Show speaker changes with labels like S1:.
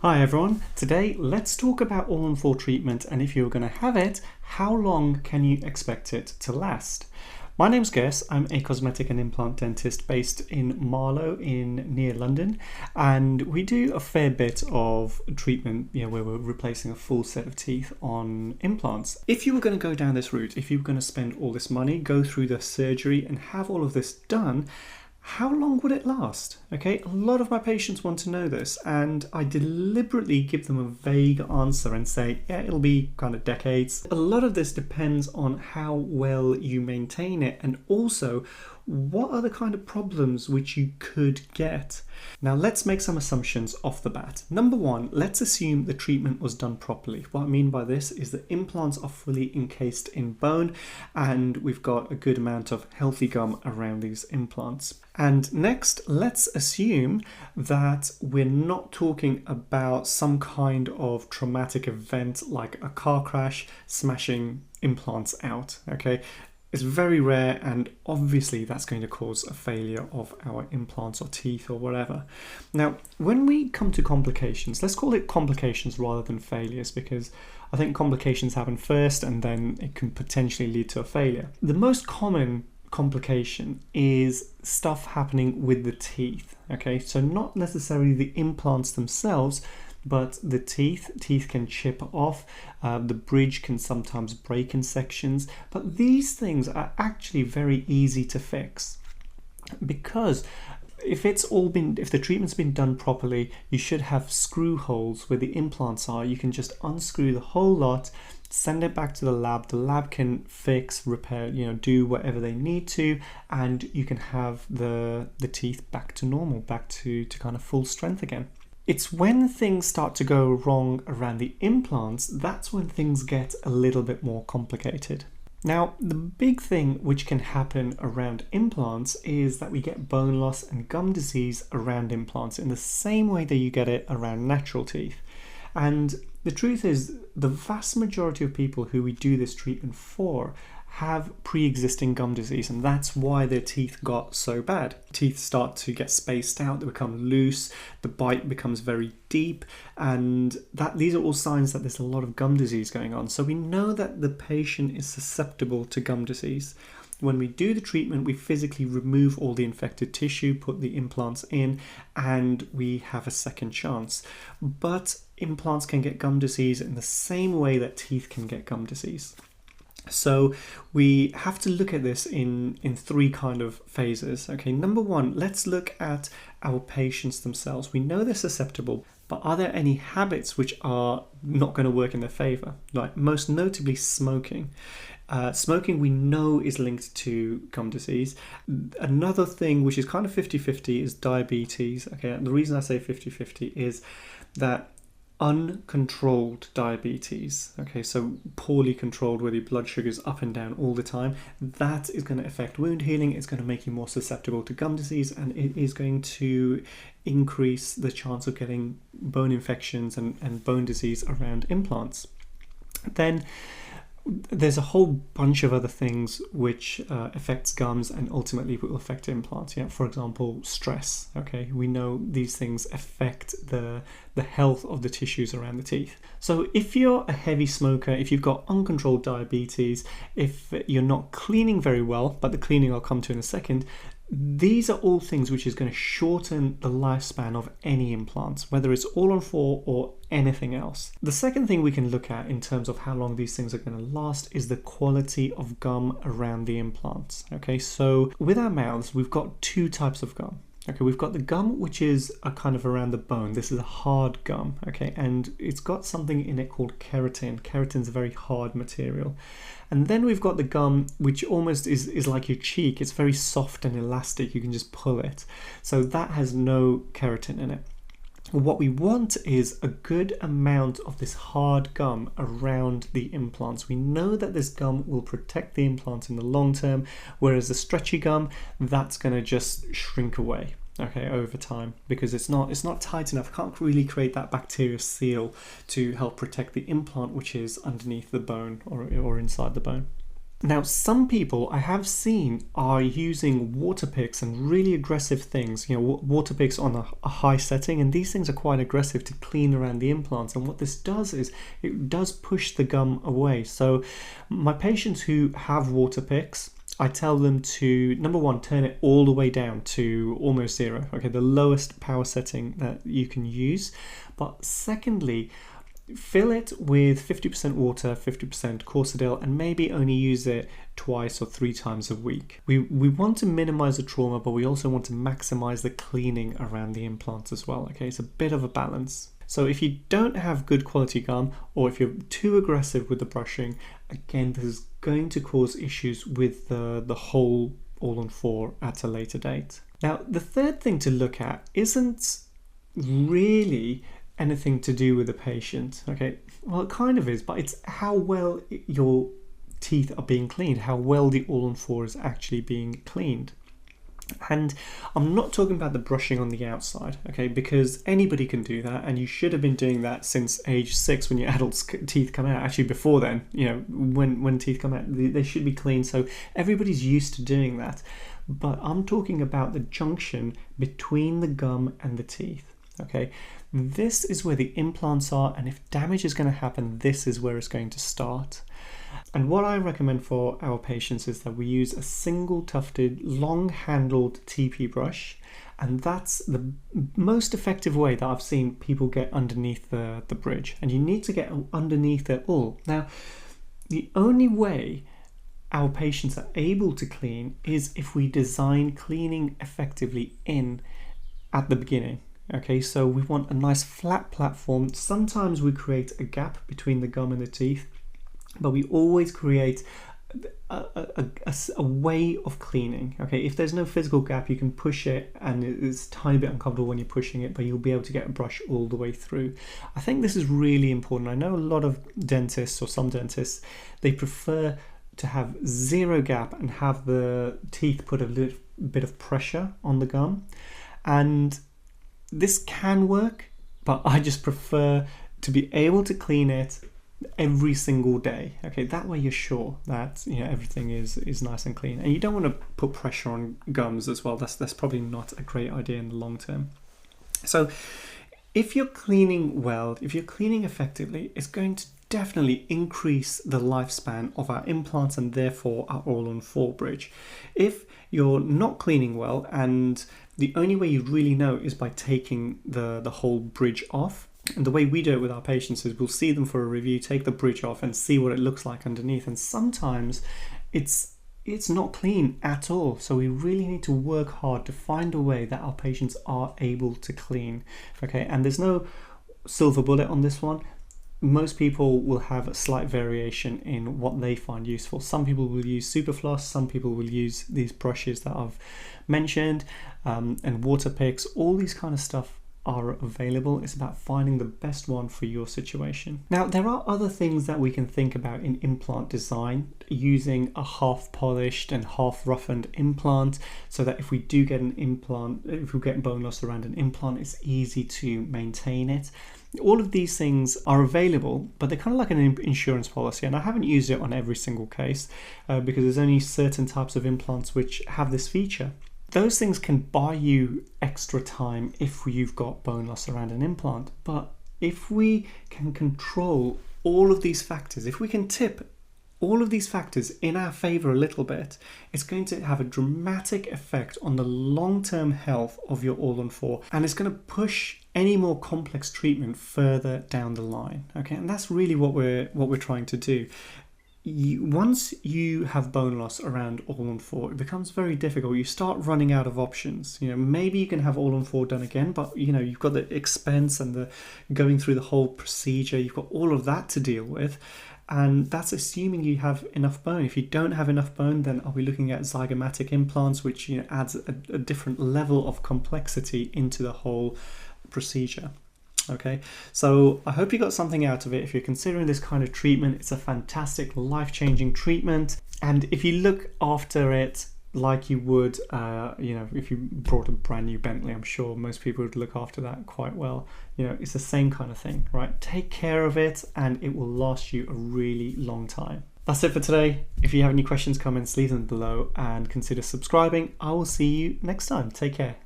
S1: Hi everyone, today let's talk about All-on-4 treatment, and if you're going to have it, how long can you expect it to last? My name's Gus, I'm a cosmetic and implant dentist based in Marlow near London, and we do a fair bit of treatment where we're replacing a full set of teeth on implants. If you were going to go down this route, if you were going to spend all this money, go through the surgery and have all of this done, how long would it last? Okay, a lot of my patients want to know this, and I deliberately give them a vague answer and say, yeah, it'll be kind of decades. A lot of this depends on how well you maintain it, and also what are the kind of problems which you could get. Now let's make some assumptions off the bat. Number one, let's assume the treatment was done properly. What I mean by this is that implants are fully encased in bone and we've got a good amount of healthy gum around these implants. And next, let's assume that we're not talking about some kind of traumatic event like a car crash smashing implants out, okay? It's very rare, and obviously that's going to cause a failure of our implants or teeth or whatever. Now, when we come to complications, let's call it complications rather than failures, because I think complications happen first and then it can potentially lead to a failure. The most common complication is stuff happening with the teeth, okay? So not necessarily the implants themselves, but the teeth can chip off, the bridge can sometimes break in sections, but these things are actually very easy to fix, because if the treatment's been done properly, you should have screw holes where the implants are. You can just unscrew the whole lot, send it back to the lab can fix, repair, do whatever they need to, and you can have the teeth back to normal, back to kind of full strength again. It's when things start to go wrong around the implants, that's when things get a little bit more complicated. Now, the big thing which can happen around implants is that we get bone loss and gum disease around implants in the same way that you get it around natural teeth. And the truth is, the vast majority of people who we do this treatment for have pre-existing gum disease, and that's why their teeth got so bad. Teeth start to get spaced out, they become loose, the bite becomes very deep, and these are all signs that there's a lot of gum disease going on. So we know that the patient is susceptible to gum disease. When we do the treatment, we physically remove all the infected tissue, put the implants in, and we have a second chance. But implants can get gum disease in the same way that teeth can get gum disease. So we have to look at this in three kind of phases. Okay, number one, let's look at our patients themselves. We know they're susceptible, but are there any habits which are not going to work in their favor? Like most notably smoking. Smoking we know is linked to gum disease. Another thing which is kind of 50-50 is diabetes. Okay, and the reason I say 50-50 is that uncontrolled diabetes, okay, so poorly controlled where your blood sugar is up and down all the time, that is going to affect wound healing, it's going to make you more susceptible to gum disease, and it is going to increase the chance of getting bone infections and bone disease around implants. Then there's a whole bunch of other things which affects gums and ultimately will affect implants. For example, stress. Okay, we know these things affect the health of the tissues around the teeth. So if you're a heavy smoker, if you've got uncontrolled diabetes, if you're not cleaning very well, but the cleaning I'll come to in a second, these are all things which is going to shorten the lifespan of any implants, whether it's All-on-4 or anything else. The second thing we can look at in terms of how long these things are going to last is the quality of gum around the implants. Okay, so with our mouths, we've got two types of gum. Okay, we've got the gum which is a kind of around the bone. This is a hard gum, okay, and it's got something in it called keratin. Keratin's a very hard material. And then we've got the gum which almost is like your cheek. It's very soft and elastic. You can just pull it. So that has no keratin in it. What we want is a good amount of this hard gum around the implants. We know that this gum will protect the implant in the long term, whereas the stretchy gum, that's going to just shrink away, okay, over time, because it's not tight enough. Can't really create that bacterial seal to help protect the implant which is underneath the bone or inside the bone. Now, some people I have seen are using Waterpix and really aggressive things, Waterpix on a high setting, and these things are quite aggressive to clean around the implants. And what this does is it does push the gum away. So my patients who have Waterpix, I tell them to, number one, turn it all the way down to almost zero, okay, the lowest power setting that you can use. But secondly, fill it with 50% water, 50% Corsadil, and maybe only use it twice or 3 times a week. We want to minimize the trauma, but we also want to maximize the cleaning around the implants as well. Okay, it's a bit of a balance. So if you don't have good quality gum, or if you're too aggressive with the brushing, again, this is going to cause issues with the whole All-on-4 at a later date. Now, the third thing to look at isn't really anything to do with the patient. Okay, well, it kind of is, but it's how well your teeth are being cleaned, how well the All-on-4 is actually being cleaned. And I'm not talking about the brushing on the outside, okay, because anybody can do that, and you should have been doing that since age 6 when your adults' teeth come out. Actually, before then, when teeth come out, they should be clean, so everybody's used to doing that. But I'm talking about the junction between the gum and the teeth, okay? This is where the implants are, and if damage is going to happen, this is where it's going to start. And what I recommend for our patients is that we use a single tufted, long-handled TP brush, and that's the most effective way that I've seen people get underneath the bridge. And you need to get underneath it all. Now, the only way our patients are able to clean is if we design cleaning effectively in at the beginning. Okay, so we want a nice flat platform. Sometimes we create a gap between the gum and the teeth, but we always create a way of cleaning. Okay, if there's no physical gap, you can push it, and it's a tiny bit uncomfortable when you're pushing it, but you'll be able to get a brush all the way through. I think this is really important. I know a lot of dentists, or some dentists, they prefer to have zero gap and have the teeth put a little bit of pressure on the gum, and this can work, but I just prefer to be able to clean it every single day. Okay, that way you're sure that everything is nice and clean, and you don't want to put pressure on gums as well. That's probably not a great idea in the long term. So if you're cleaning well, if you're cleaning effectively, it's going to definitely increase the lifespan of our implants and therefore our All-on-4 bridge. If you're not cleaning well, and the only way you really know is by taking the whole bridge off, and the way we do it with our patients is we'll see them for a review, take the bridge off and see what it looks like underneath, and sometimes it's not clean at all. So we really need to work hard to find a way that our patients are able to clean. Okay, and there's no silver bullet on this one. Most people will have a slight variation in what they find useful. Some people will use Superfloss, some people will use these brushes that I've mentioned, and Waterpix. All these kind of stuff are available. It's about finding the best one for your situation. Now, there are other things that we can think about in implant design, using a half polished and half roughened implant, so that if we do get an implant, if we get bone loss around an implant, it's easy to maintain it. All of these things are available, but they're kind of like an insurance policy, and I haven't used it on every single case because there's only certain types of implants which have this feature. Those things can buy you extra time if you've got bone loss around an implant, but if we can control all of these factors, if we can tip all of these factors in our favor a little bit, it's going to have a dramatic effect on the long-term health of your All-on-4, and it's going to push any more complex treatment further down the line. Okay, and that's really what we're trying to do. Once you have bone loss around All-on-4, it becomes very difficult. You start running out of options. Maybe you can have All-on-4 done again, but you've got the expense and the going through the whole procedure. You've got all of that to deal with, and that's assuming you have enough bone. If you don't have enough bone, then are we looking at zygomatic implants, which adds a different level of complexity into the whole procedure. Okay, so I hope you got something out of it. If you're considering this kind of treatment, it's a fantastic, life-changing treatment, and if you look after it like you would, if you brought a brand new Bentley, I'm sure most people would look after that quite well. It's the same kind of thing, right? Take care of it, and it will last you a really long time. That's it for today. If you have any questions, comments, leave them below and consider subscribing. I will see you next time. Take care.